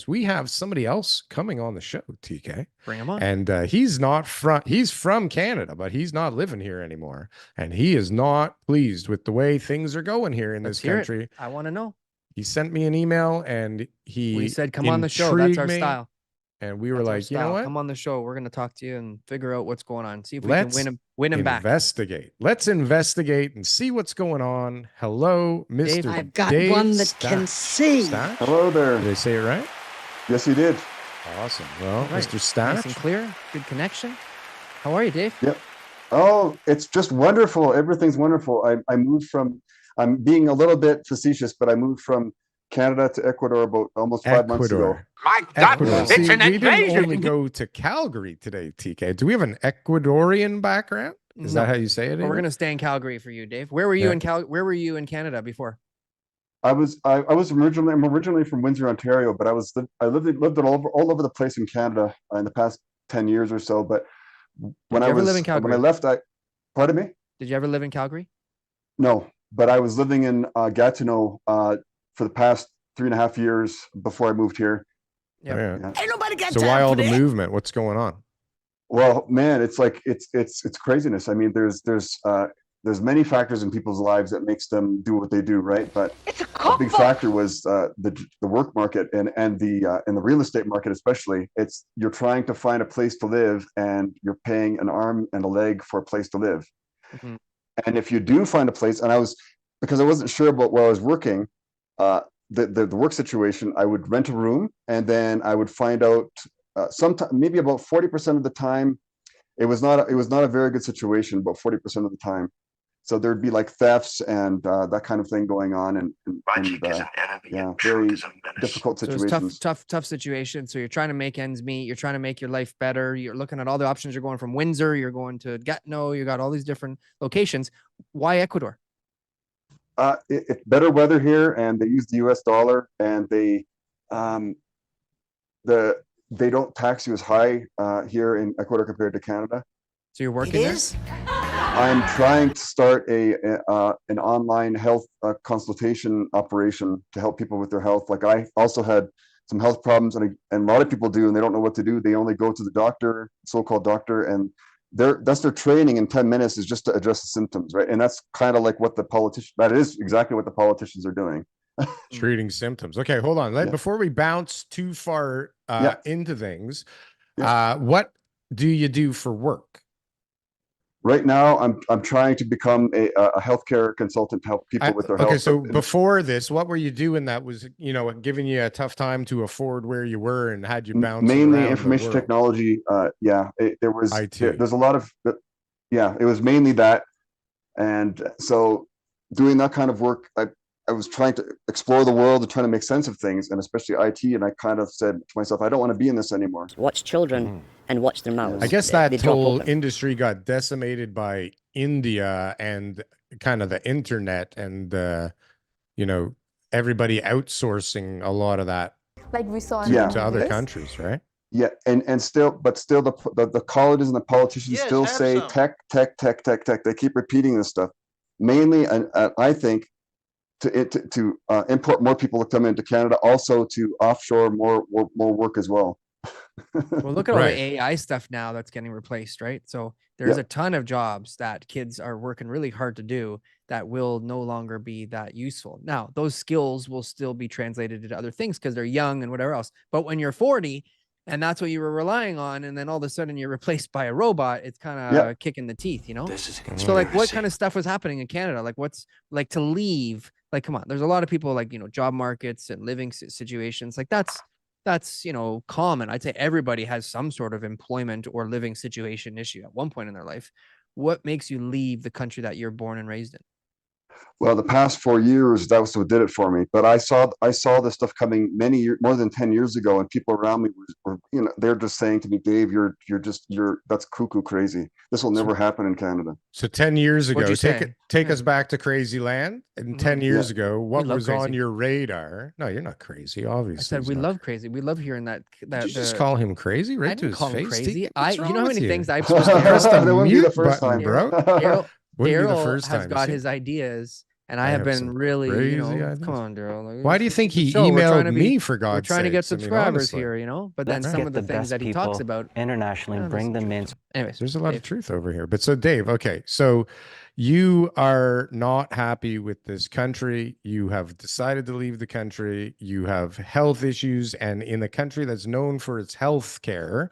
We have somebody else coming on the show, TK. Bring him on. And he's from Canada, but he's not living here anymore. And he is not pleased with the way things are going here in this country. I want to know. He sent me an email and we said, come on the show. That's our style. And we were like, you know what? Come on the show. We're going to talk to you and figure out what's going on. See if we can win him back. Let's investigate and see what's going on. Hello, Mr. Dave. I've got one that can see. Stach? Hello there. Did I say it right? Yes, you did. Awesome. Well, right. Mr. Stach. Nice and clear. Good connection. How are you, Dave? Yep. Oh, it's just wonderful. Everything's wonderful. I moved from, I'm being a little bit facetious, but I moved from Canada to Ecuador about almost 5 months ago. My God, it's an invasion. We didn't only go to Calgary today, TK. Do we have an Ecuadorian background? Is that how you say it? Well, we're going to stay in Calgary for you, Dave. Where were you Where were you in Canada before? I'm originally from Windsor, Ontario, but I lived all over the place in Canada in the past 10 years or so. But when I left, pardon me? Did you ever live in Calgary? No, but I was living in Gatineau for the past 3.5 years before I moved here. Yep. Oh, yeah. Ain't nobody got so why all the movement? What's going on? Well, man, it's like it's craziness. I mean, there's many factors in people's lives that makes them do what they do, right? But a big factor was the work market and the real estate market, especially. You're trying to find a place to live, and you're paying an arm and a leg for a place to live. Mm-hmm. And if you do find a place, because I wasn't sure about where I was working, the work situation, I would rent a room, and then I would find out sometime, maybe about 40% of the time, it was not a very good situation, about 40% of the time. So there'd be like thefts and that kind of thing going on, and very difficult situations. So tough situation. So you're trying to make ends meet. You're trying to make your life better. You're looking at all the options. You're going from Windsor. You're going to Gatineau. You got all these different locations. Why Ecuador? It's better weather here, and they use the U.S. dollar, and they don't tax you as high here in Ecuador compared to Canada. So you're working there? I'm trying to start an online health consultation operation to help people with their health. Like, I also had some health problems, and a lot of people do, and they don't know what to do. They only go to the doctor, so-called doctor, and that's their training in 10 minutes is just to address the symptoms, right? And that's kind of like what that is exactly what the politicians are doing. Treating symptoms. Okay, hold on. Before we bounce too far into things, what do you do for work? Right now, I'm trying to become a healthcare consultant to help people with their health. Okay, so before this, what were you doing that was, giving you a tough time to afford where you were and had you bounce mainly around information technology. There was IT. There's a lot of it was mainly that, and so doing that kind of work, I was trying to explore the world and trying to make sense of things, and especially IT. And I kind of said to myself, I don't want to be in this anymore. Watch children and watch their mouths. I guess that whole industry got decimated by India and kind of the internet and, everybody outsourcing a lot of that like we saw to other countries, right? Yeah, and still the colleges and the politicians still say tech. They keep repeating this stuff, mainly, and I think, to import more people to come into Canada, also to offshore more work as well. Well, look at all the AI stuff now that's getting replaced, right? So there's a ton of jobs that kids are working really hard to do that will no longer be that useful. Now, those skills will still be translated into other things because they're young and whatever else. But when you're 40 and that's what you were relying on, and then all of a sudden you're replaced by a robot, it's kind of kicking the teeth, This is a So like, what kind of stuff was happening in Canada? Like, what's like to leave? Like, come on, there's a lot of people like, job markets and living situations. Like that's, common. I'd say everybody has some sort of employment or living situation issue at one point in their life. What makes you leave the country that you're born and raised in? Well, the past 4 years, that was what did it for me. But I saw this stuff coming more than 10 years ago, and people around me were they're just saying to me, Dave, you're that's cuckoo crazy. This will never happen in Canada. So 10 years ago, take us back to crazy land. And 10 years ago, what was on your radar? No, you're not crazy, obviously. I said we love crazy. We love hearing that. Did you just call him crazy right to his face? Crazy. You know how many things I've pressed the mute button, bro. Darryl has got his ideas And I have been some really, crazy come ideas. on, Daryl. Why do you think he We're trying emailed to me, for God's We're trying to get sakes? I mean, subscribers honestly. here, But then Let's some get of the the things best that he talks people about internationally, there's bring some them truth in. to it. Anyways, There's a lot Dave. of truth over here. But so Dave, okay, so you are not happy with this country. You have decided to leave the country. You have health issues, and in a country that's known for its health care,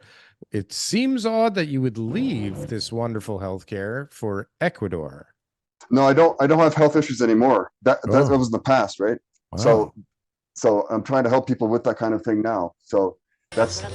it seems odd that you would leave this wonderful health care for Ecuador. No, I don't have health issues anymore. That was in the past, right? Wow. So I'm trying to help people with that kind of thing now. So that's the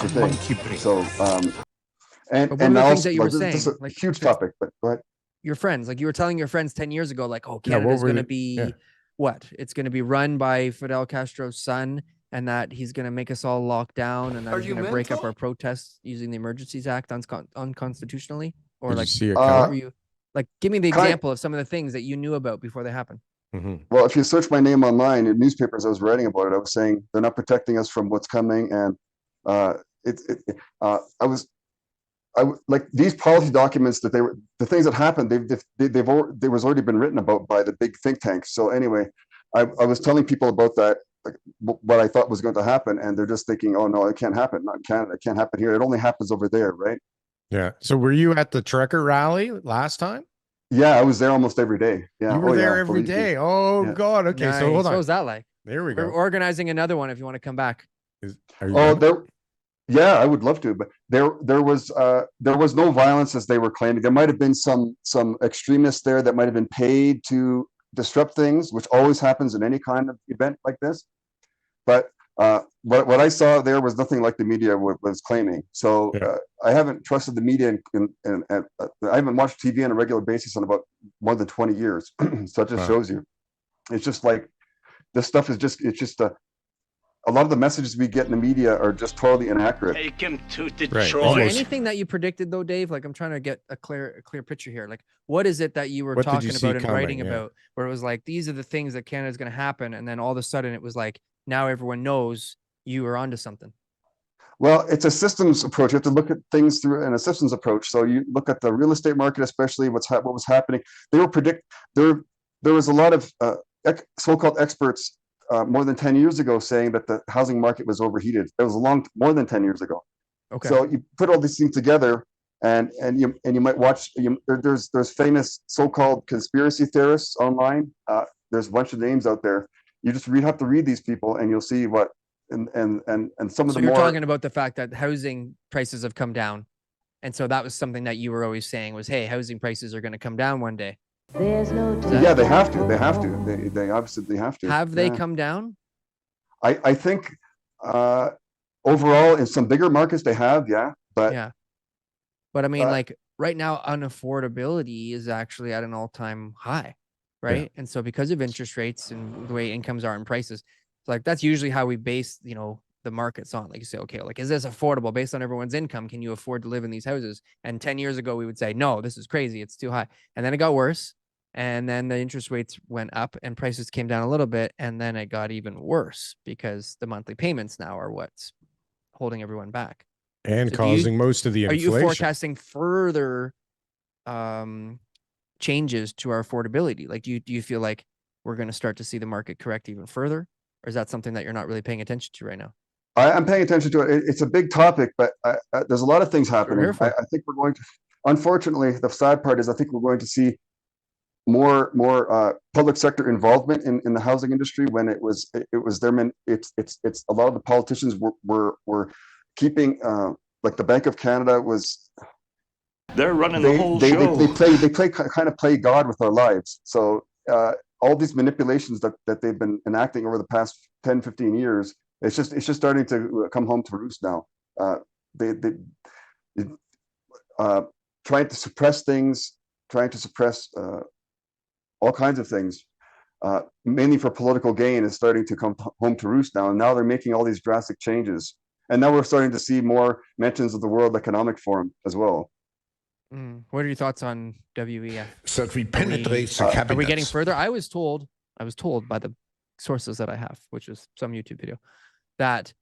thing. So But what and are the also, things that you were this is saying? a huge topic, but go ahead. Your friends, like you were telling your friends 10 years ago, like, oh, Yeah, what Canada's were going to the- be yeah. what? It's going to be run by Fidel Castro's son, and that he's going to make us all lock down, and that he's going to break up our protests using the Emergencies Act unconstitutionally? Or Did you like, see it what coming? were you like? Give me the example of some of the things that you knew about before they happened. Well, if you search my name online in newspapers, I was writing about it. I was saying they're not protecting us from what's coming, and like these policy documents that the things that happened, there was already been written about by the big think tanks. So anyway, I was telling people about that, like, what I thought was going to happen, and they're just thinking, oh no, it can't happen, not in Canada, it can't happen here. It only happens over there, right? Yeah. So were you at the trucker rally last time? Yeah, I was there almost every day. Yeah, You were there yeah, every believe me. day. Oh Yeah. God. Okay. Nice. So hold on. What was that like? There we We're go. organizing another one if you want to come back. Are you Oh, going? yeah, I would love to, but there was no violence as they were claiming. There might have been some extremists there that might have been paid to disrupt things, which always happens in any kind of event like this. But what I saw there was nothing like the media was claiming. So I haven't trusted the media, and I haven't watched TV on a regular basis in about more than 20 years. So it just shows you. It's just like this stuff is just a lot of the messages we get in the media are just totally inaccurate. Take him to Detroit. Right. Is there Almost. anything that you predicted though, Dave? Like I'm trying to get a clear picture here. Like what is it that you were What did you talking see about and coming? writing Yeah. about where it was like, these are the things that Canada's going to happen. And then all of a sudden it was like, now everyone knows you were onto something. Well, it's a systems approach. You have to look at things through a systems approach. So you look at the real estate market, especially what was happening. They were there was a lot of so-called experts more than 10 years ago saying that the housing market was overheated. It was more than 10 years ago. Okay. So you put all these things together, and you might watch. There's famous so-called conspiracy theorists online. There's a bunch of names out there. You just have to read these people, and you'll see what. And some of So the you're more talking about the fact that housing prices have come down. And so that was something that you were always saying was, hey, housing prices are going to come down one day. yeah, they have to. They obviously have to. Have they come down? I think overall in some bigger markets they have, yeah. But yeah. But I mean, like right now, unaffordability is actually at an all-time high, right? Yeah. And so because of interest rates and the way incomes are and prices, like that's usually how we base, the markets on. Like you say, okay, like is this affordable based on everyone's income? Can you afford to live in these houses? And 10 years ago, we would say, no, this is crazy. It's too high. And then it got worse. And then the interest rates went up and prices came down a little bit. And then it got even worse because the monthly payments now are what's holding everyone back. And So causing most of the inflation. Are you forecasting further changes to our affordability? Like, do you feel like we're going to start to see the market correct even further? Or is that something that you're not really paying attention to right now? I'm paying attention to it. It's a big topic, but there's a lot of things happening. I think we're going to, unfortunately, the sad part is I think we're going to see more public sector involvement in the housing industry when it was their it's a lot of the politicians were keeping like the Bank of Canada was. They're running the whole show. They play God with our lives. So all these manipulations that they've been enacting over the past 10, 15 years, it's just starting to come home to roost now. Trying to suppress things, trying to suppress all kinds of things, mainly for political gain, is starting to come home to roost now. And now they're making all these drastic changes. And now we're starting to see more mentions of the World Economic Forum as well. What are your thoughts on WEF? So if we penetrate the cabinet, are we getting further? I was told by the sources that I have, which is some YouTube video, that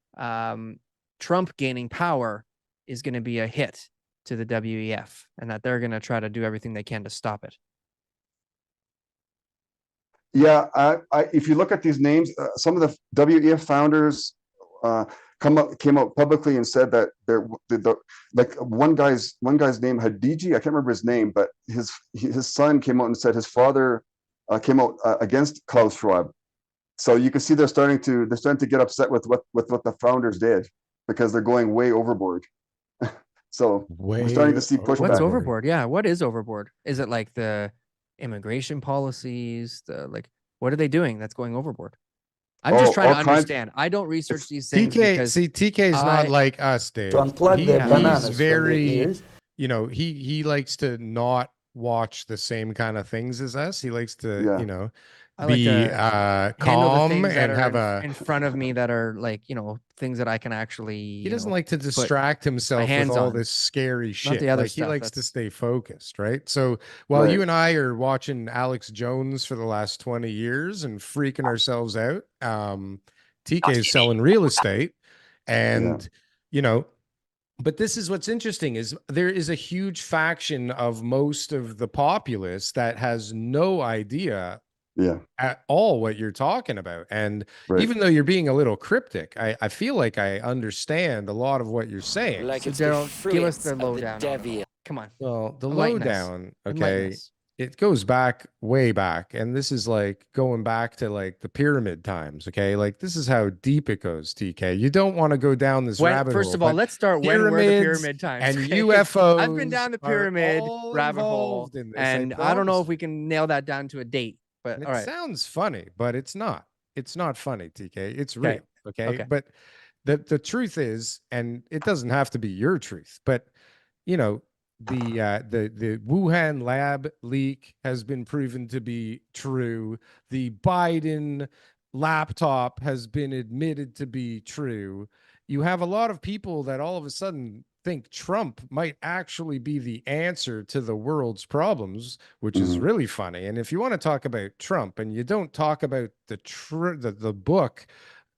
Trump gaining power is going to be a hit to the WEF and that they're going to try to do everything they can to stop it. Yeah, if you look at these names, some of the WEF founders came out publicly and said that like one guy's name Hadiji, I can't remember his name, but his son came out and said his father came out against Klaus Schwab. So you can see they're starting to get upset with what the founders did, because they're going way overboard. So we're starting to see pushback. What's overboard? Yeah, what is overboard? Is it like the immigration policies? What are they doing that's going overboard? I'm just trying to understand. I don't research these things because TK is not like us, Dave. To unplug their bananas He's very, from their ears. He likes to not watch the same kind of things as us. He likes to, be calm and have in front of me that are things that I can actually. He doesn't like to distract himself with all this scary shit. The other like, stuff, he likes to stay focused, right? So while you and I are watching Alex Jones for the last 20 years and freaking ourselves out, TK is selling real estate, and but this is what's interesting is there is a huge faction of most of the populace that has no idea at all what you're talking about. And even though you're being a little cryptic, I feel like I understand a lot of what you're saying. So Darryl, give us the lowdown. Come on. Well, the lowdown, okay, it goes back way back, and this is like going back to like the pyramid times. Okay, like this is how deep it goes. TK, you don't want to go down this rabbit hole. First of all, let's start when were the pyramid times and UFOs. I've been down the pyramid rabbit hole, and I don't know if we can nail that down to a date. But it sounds funny, but it's not. It's not funny, TK. It's real. Okay. But the truth is, and it doesn't have to be your truth, but the Wuhan lab leak has been proven to be true. The Biden laptop has been admitted to be true. You have a lot of people that all of a sudden think Trump might actually be the answer to the world's problems, which is really funny. And if you want to talk about Trump and you don't talk about the book,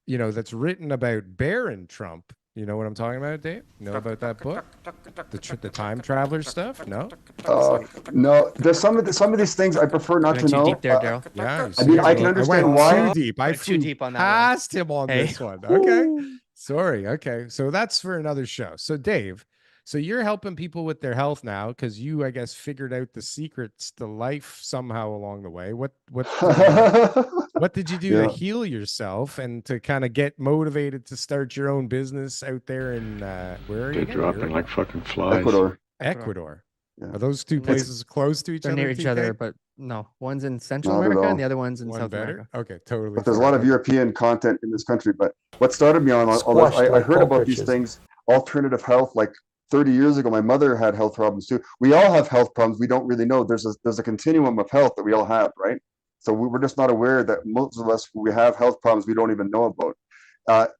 that's written about Baron Trump, you know what I'm talking about, Dave? You know about that book, the time traveler stuff? No. No. There's some of these things I prefer not to know. Deep there, Darryl. Yeah. I mean, I can understand why. Too deep. I flew too deep on that. Past him on this one. Okay. Sorry. Okay. So that's for another show. So Dave, you're helping people with their health now because you, I guess, figured out the secrets to life somehow along the way. What did you do to heal yourself and to kind of get motivated to start your own business out there in where are you? They're dropping like fucking flies. Ecuador. Yeah. Are those two places close to each other? They're near each other, but no. One's in Central America and the other one's in South America. Okay, totally. But there's a lot of European content in this country. But what started me on, although I heard about these things, alternative health, like 30 years ago, my mother had health problems too. We all have health problems. We don't really know. There's a continuum of health that we all have, right? So we're just not aware that most of us, we have health problems we don't even know about.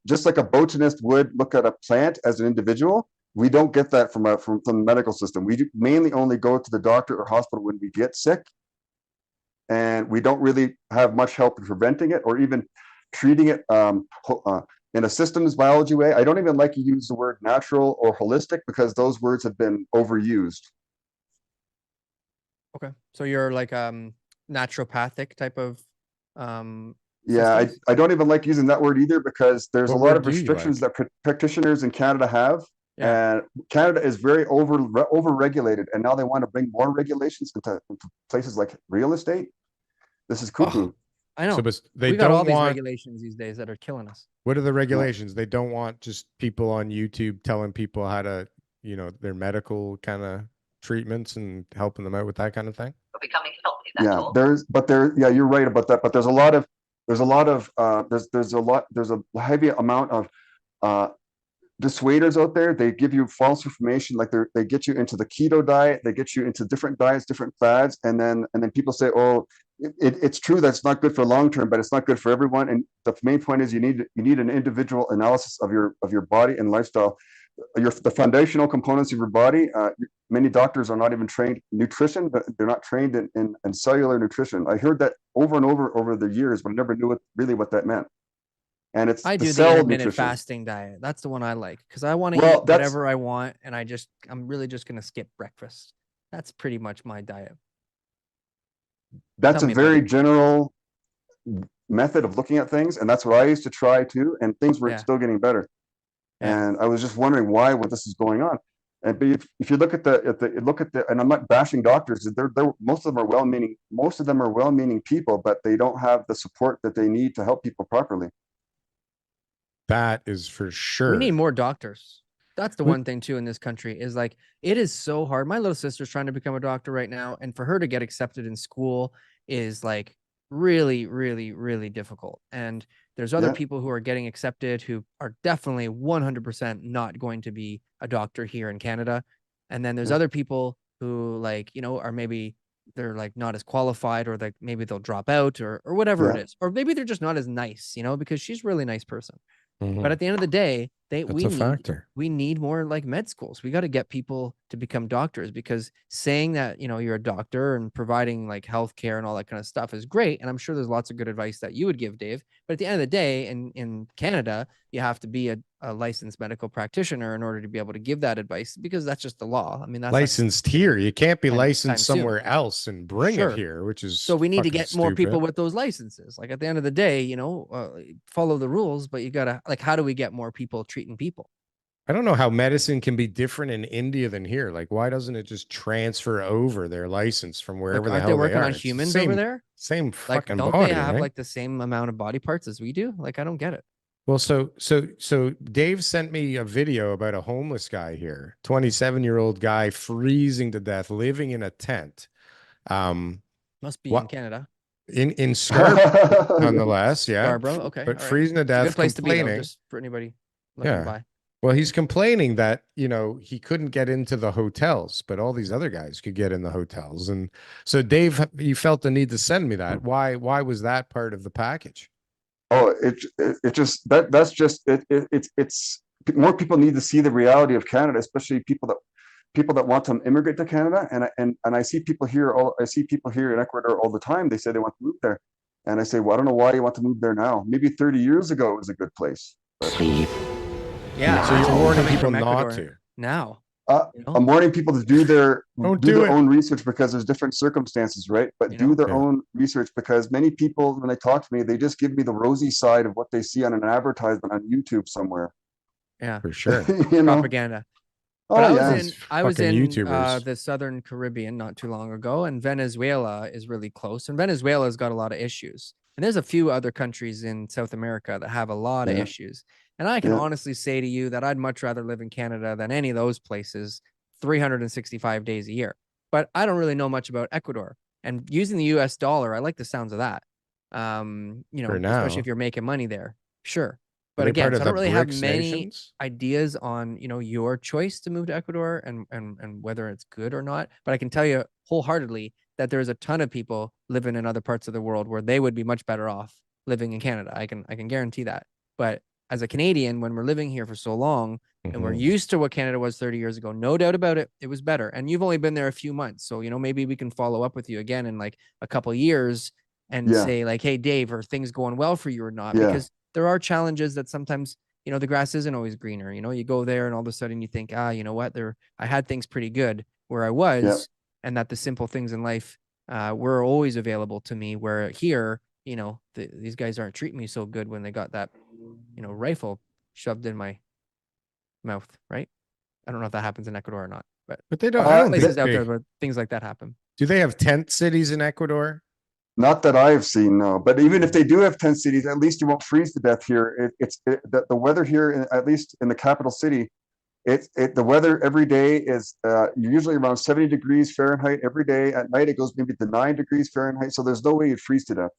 Just like a botanist would look at a plant as an individual, we don't get that from the medical system. We mainly only go to the doctor or hospital when we get sick, and we don't really have much help in preventing it or even treating it in a systems biology way. I don't even like to use the word natural or holistic because those words have been overused. Okay, so you're like naturopathic type of yeah, I don't even like using that word either because there's a lot of restrictions that practitioners in Canada have. And Canada is very over-regulated, and now they want to bring more regulations into places like real estate. This is cuckoo. I know. So they we got all these regulations these days that are killing us. What are the regulations? They don't want just people on YouTube telling people how to, their medical kind of treatments and helping them out with that kind of thing. Becoming healthy. You're right about that. But there's a heavy amount of dissuaders out there. They give you false information, like they get you into the keto diet, they get you into different diets, different fads, and then people say, oh, it's true that's not good for long term, but it's not good for everyone. And the main point is you need an individual analysis of your body and lifestyle, the foundational components of your body. Many doctors are not even trained in nutrition, but they're not trained in cellular nutrition. I heard that over and over the years, but I never knew what that meant. And I do the intermittent fasting diet. That's the one I like because I want to eat whatever I want, and I'm really just gonna skip breakfast. That's pretty much my diet. That's a very general method of looking at things, and that's what I used to try too, and things were still getting better. And I was just wondering what this is going on. And but if you look at the, and I'm not bashing doctors, they're most of them are well-meaning people, but they don't have the support that they need to help people properly. That is for sure. We need more doctors. That's the one thing too in this country is like, it is so hard. My little sister's trying to become a doctor right now. And for her to get accepted in school is like really, really, really difficult. And there's other people who are getting accepted who are definitely 100% not going to be a doctor here in Canada. And then there's other people who like, you know, are maybe they're like not as qualified, or like maybe they'll drop out or whatever it is. Or maybe they're just not as nice, you know, because she's a really nice person. But at the end of the day, we need more like med schools. We got to get people to become doctors, because saying that, you know, you're a doctor and providing like healthcare and all that kind of stuff is great. And I'm sure there's lots of good advice that you would give, Dave. But at the end of the day, in Canada, you have to be a licensed medical practitioner in order to be able to give that advice, because that's just the law. I mean, that's licensed here. You can't be licensed somewhere else and bring it here, which is so we need to get more people with those licenses. Like at the end of the day, you know, follow the rules, but you gotta like, how do we get more people treating people? I don't know how medicine can be different in India than here. Like, why doesn't it just transfer over their license from wherever the hell they working are? on humans over there? Same Like, fucking don't body, they have right? like the same amount of body parts as we do? Like, I don't get it. Well, so Dave sent me a video about a homeless guy here, 27-year-old guy freezing to death, living in a tent. Must be in Canada. In Scarborough, nonetheless, yeah. Scarborough, okay. But freezing to death, it's a good place to be, though, complaining. just for anybody looking by. Well, he's complaining that, you know, he couldn't get into the hotels, but all these other guys could get in the hotels. And so Dave, you felt the need to send me that. Why was that part of the package? Oh, it's more people need to see the reality of Canada, especially people that want to immigrate to Canada. And I see people here in Ecuador all the time. They say they want to move there. And I say, well, I don't know why you want to move there now. Maybe 30 years ago it was a good place. Yeah. So you're warning people not to now. I'm warning people to do their own research, because there's different circumstances, right? But do their own research, because many people, when they talk to me, they just give me the rosy side of what they see on an advertisement on YouTube somewhere. Yeah, for sure. Propaganda. But I was in YouTubers. the Southern Caribbean not too long ago, and Venezuela is really close. And Venezuela's got a lot of issues. And there's a few other countries in South America that have a lot of issues. And I can honestly say to you that I'd much rather live in Canada than any of those places 365 days a year. But I don't really know much about Ecuador. And using the US dollar, I like the sounds of that. You know, especially if you're making money there. Sure. But again, so I don't really have many ideas on, you know, your choice to move to Ecuador and whether it's good or not. But I can tell you wholeheartedly that there's a ton of people living in other parts of the world where they would be much better off living in Canada. I can guarantee that. But as a Canadian, when we're living here for so long and we're used to what Canada was 30 years ago, no doubt about it, it was better. And you've only been there a few months. So, you know, maybe we can follow up with you again in like a couple of years and say like, hey, Dave, are things going well for you or not? Because there are challenges that sometimes, you know, the grass isn't always greener. You know, you go there and all of a sudden you think, you know what, I had things pretty good where I was, and that the simple things in life were always available to me, where here, you know, these guys aren't treating me so good when they got that, you know, rifle shoved in my mouth, right? I don't know if that happens in Ecuador or not, but they don't. I don't places out there where things like that happen. Do they have tent cities in Ecuador? Not that I've seen, no. But even if they do have tent cities, at least you won't freeze to death here. The weather here, at least in the capital city, the weather every day is usually around 70 degrees Fahrenheit every day. At night, it goes maybe to 9 degrees Fahrenheit. So there's no way you'd freeze to death.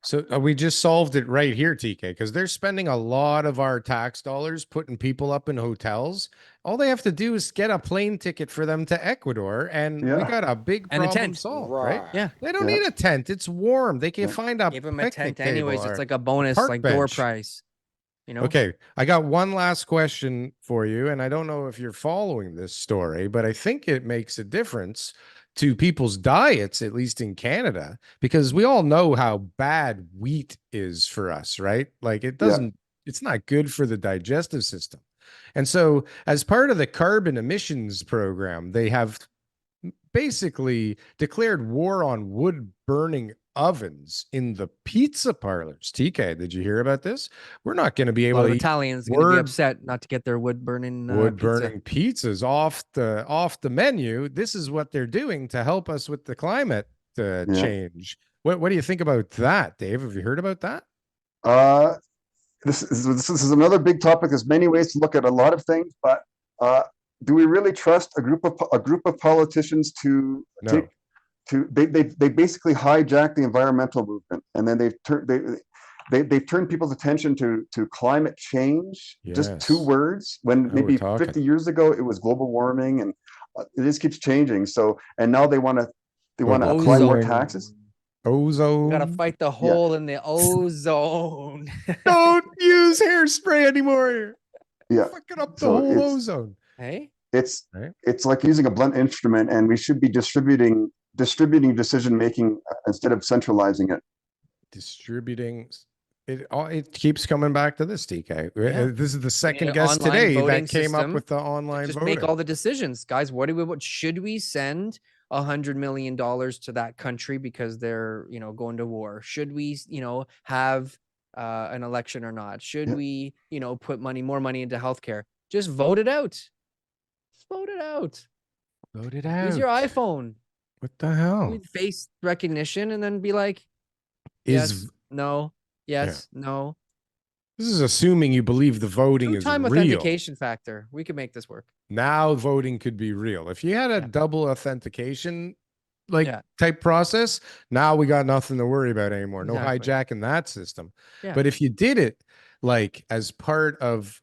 So we just solved it right here, TK, because they're spending a lot of our tax dollars putting people up in hotels. All they have to do is get a plane ticket for them to Ecuador, and we got a big problem solved, right? Yeah. They don't need a tent. It's warm. They can find a give them a tent table anyways. It's like a bonus, like door price. You know? Okay, I got one last question for you, and I don't know if you're following this story, but I think it makes a difference to people's diets, at least in Canada, because we all know how bad wheat is for us, right? Like it's not good for the digestive system. And so as part of the carbon emissions program, they have basically declared war on wood burning ovens in the pizza parlors. TK, did you hear about this? We're not going to be A able lot to of eat Italians going to be upset not to get their wood burning pizzas off the menu. This is what they're doing to help us with the climate change. What do you think about that, Dave? Have you heard about that? This is another big topic. There's many ways to look at a lot of things, but do we really trust a group of politicians to take they basically hijack the environmental movement, and then they've turned people's attention to climate change. Just two words, when maybe 50 years ago it was global warming, and it just keeps changing. So, and now they want to apply more taxes. Ozone. We gotta fight the hole in the ozone. Don't use hairspray anymore. Yeah, fucking up the whole ozone. Hey, it's like using a blunt instrument, and we should be distributing decision making instead of centralizing it. Distributing. It keeps coming back to this, TK. This is the second guest today that came up with the online just voting. make all the decisions, guys. What should we send $100 million to that country because they're going to war? Should we have an election or not? Should we put more money into healthcare? Just vote it out. Just vote it out. Vote it out. Use your iPhone. What the hell? Face recognition, and then be like, yes, no, yes, no. This is assuming you believe the voting is Two-time real. authentication factor. We could make this work. Now voting could be real. If you had a double authentication type process, now we got nothing to worry about anymore. No hijacking that system. Yeah. But if you did it like as part of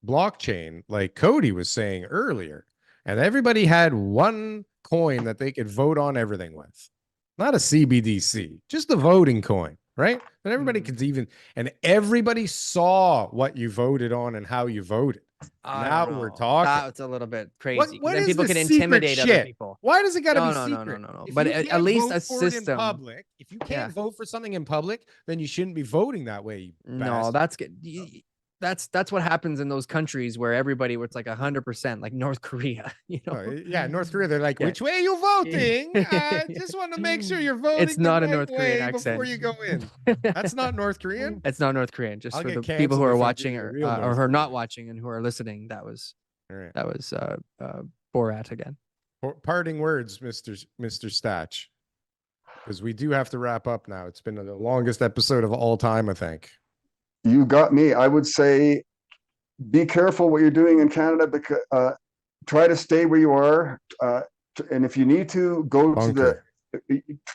blockchain, like Cody was saying earlier, and everybody had one coin that they could vote on everything with, not a CBDC, just the voting coin, right? And everybody could and everybody saw what you voted on and how you voted. Now we're talking. That's a little bit crazy. What then is people the can secret intimidate shit? other people. Why does it got to be secret? No. If But you at least vote a for it in system. public, if you can't vote for something in public, then you shouldn't be voting that way. You No, bastard. that's good. That's what happens in those countries where everybody was like 100%, like North Korea. North Korea. They're like, which way are you voting? I just want to make sure you're voting. It's not the a right North Korean accent before you go in. That's not North Korean. It's not North Korean. Just I'll for get the people who canceled are if I watching do or real North who are not Korean. watching and who are listening. That was Right. Borat again. Parting words, Mr. Stach, because we do have to wrap up now. It's been the longest episode of all time, I think. You got me. I would say, be careful what you're doing in Canada, because try to stay where you are, and if you need to go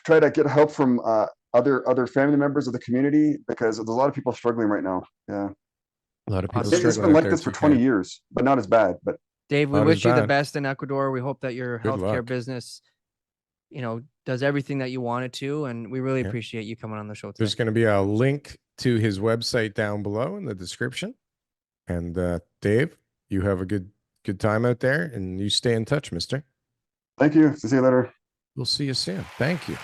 try to get help from other family members of the community, because there's a lot of people struggling right now. Yeah, a lot of people. It's been like this for 20 years, but not as bad. But Dave, we wish you the best in Ecuador. We hope that your healthcare business, does everything that you wanted to, and we really appreciate you coming on the show today. There's going to be a link to his website down below in the description. And Dave, you have a good time out there, and you stay in touch, mister. Thank you. See you later. We'll see you soon. Thank you.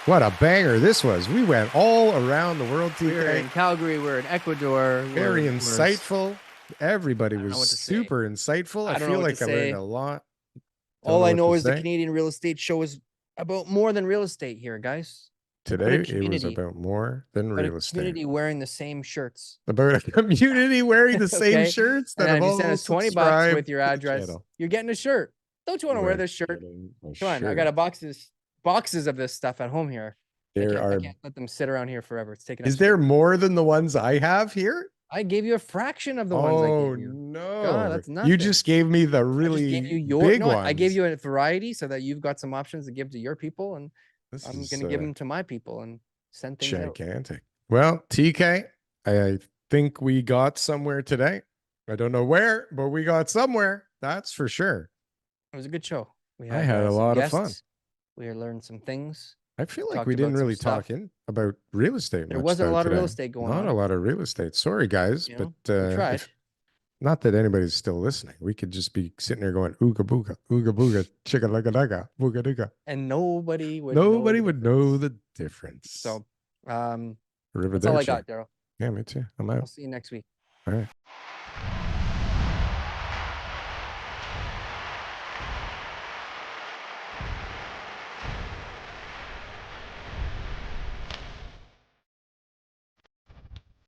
What a banger this was. We went all around the world today. We're in Calgary. We're in Ecuador. Very insightful. Everybody was super insightful. I feel like I learned a lot. All I know is the Canadian real estate show is about more than real estate here, guys. Today it was about more than real estate. Community wearing the same shirts. About a community wearing the same shirts. That if you send us $20 with your address, you're getting a shirt. Don't you want to wear this shirt? Come on, I got boxes of this stuff at home here. I can't let them sit around here forever. It's taking. Is there more than the ones I have here? I gave you a fraction of the ones I gave you. No, God, that's nothing. You just gave me the really big ones. I gave you a variety so that you've got some options to give to your people, and I'm going to give them to my people and send things out. Gigantic. Well, TK, I think we got somewhere today. I don't know where, but we got somewhere. That's for sure. It was a good show. I had a lot of fun. We learned some things. I feel like we didn't really talk about real estate. There wasn't a lot of real estate going on. Not a lot of real estate. Sorry, guys, but we tried. Not that anybody's still listening. We could just be sitting there going ooga booga, chicka lugga lugga, booga dooga. And nobody would know the difference. So River that's all I got, Darryl. Yeah, me too. I'm out. I'll see you next week. All right.